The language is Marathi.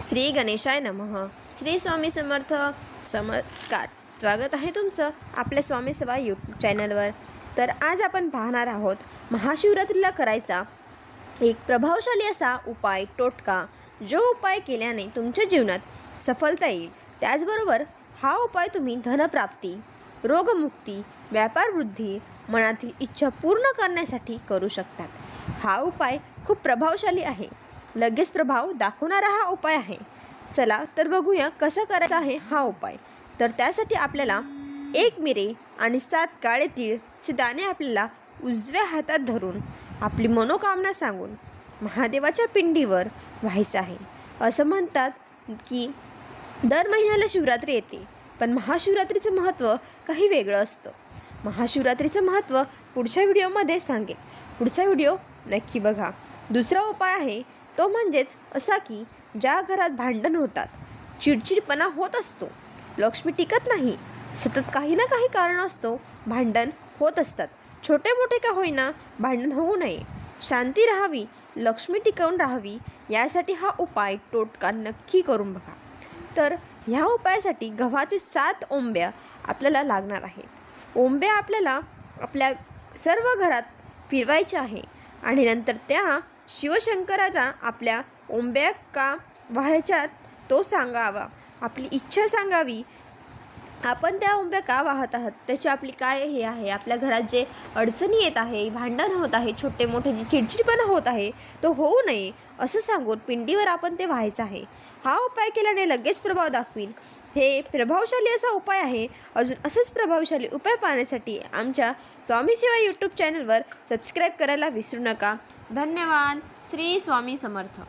श्री गणेशाय नमः. श्री स्वामी समर्थ. नमस्कार. स्वागत आहे तुमचं आपल्या स्वामी सेवा यूट्यूब चॅनलवर. तर आज आपण पाहणार आहोत महाशिवरात्रीला करायचा एक प्रभावशाली असा उपाय, टोटका, जो उपाय केल्याने तुमच्या जीवनात सफलता येईल. त्याचबरोबर हा उपाय तुम्ही धनप्राप्ती, रोगमुक्ती, व्यापार वृद्धी, मनातील इच्छा पूर्ण करण्यासाठी करू शकतात. हा उपाय खूप प्रभावशाली आहे. लगेच प्रभाव दाखवणारा हा उपाय आहे. चला तर बघूया कसा करायचा आहे हा उपाय. तर त्यासाठी आपल्याला 1 मिरे आणि 7 काळे तीळचे दाणे आपल्याला उजव्या हातात धरून आपली मनोकामना सांगून महादेवाच्या पिंडीवर व्हायचं आहे. असं म्हणतात की दर महिन्याला शिवरात्री येते, पण महाशिवरात्रीचं महत्त्व काही वेगळं असतं. महाशिवरात्रीचं महत्त्व पुढच्या व्हिडिओमध्ये सांगेल. पुढचा व्हिडिओ नक्की बघा. दुसरा उपाय आहे तो म्हणजेच असा की ज्या घरात भांडण होतात, चिडचिडपणा होत असतो, लक्ष्मी टिकत नाही, सतत काही ना काही कारण असतो भांडण होत असतात, छोटे मोठे का होईना भांडण होऊ नये, शांती राहावी, लक्ष्मी टिकवून राहावी, यासाठी हा उपाय, टोटका नक्की करून बघा. तर ह्या उपायासाठी गव्हाचे 7 ओंब्या आपल्याला लागणार आहेत. ओंब्या आपल्याला आपल्या सर्व घरात फिरवायच्या आहे आणि नंतर त्या शिवशंकराला आपल्या ओंब्या का वाहायच्यात तो सांगावा, आपली इच्छा सांगावी. आपण त्या ओंब्या का वाहत आहात, त्याची आपली काय हे आहे, आपल्या घरात जे अडचणी येत आहे, भांडण होत आहे, छोटे मोठे जे चिडचिडपणा होत आहे तो होऊ नये असं सांगून पिंडीवर आपण ते व्हायचं आहे. हा उपाय केल्याने लगेच प्रभाव दाखवील. हे प्रभावशाली असा उपाय आहे. अजून असेच प्रभावशाली उपाय पाहण्यासाठी आमच्या स्वामी सेवा यूट्यूब चॅनलवर सबस्क्राईब करायला विसरू नका. धन्यवाद. श्री स्वामी समर्थ.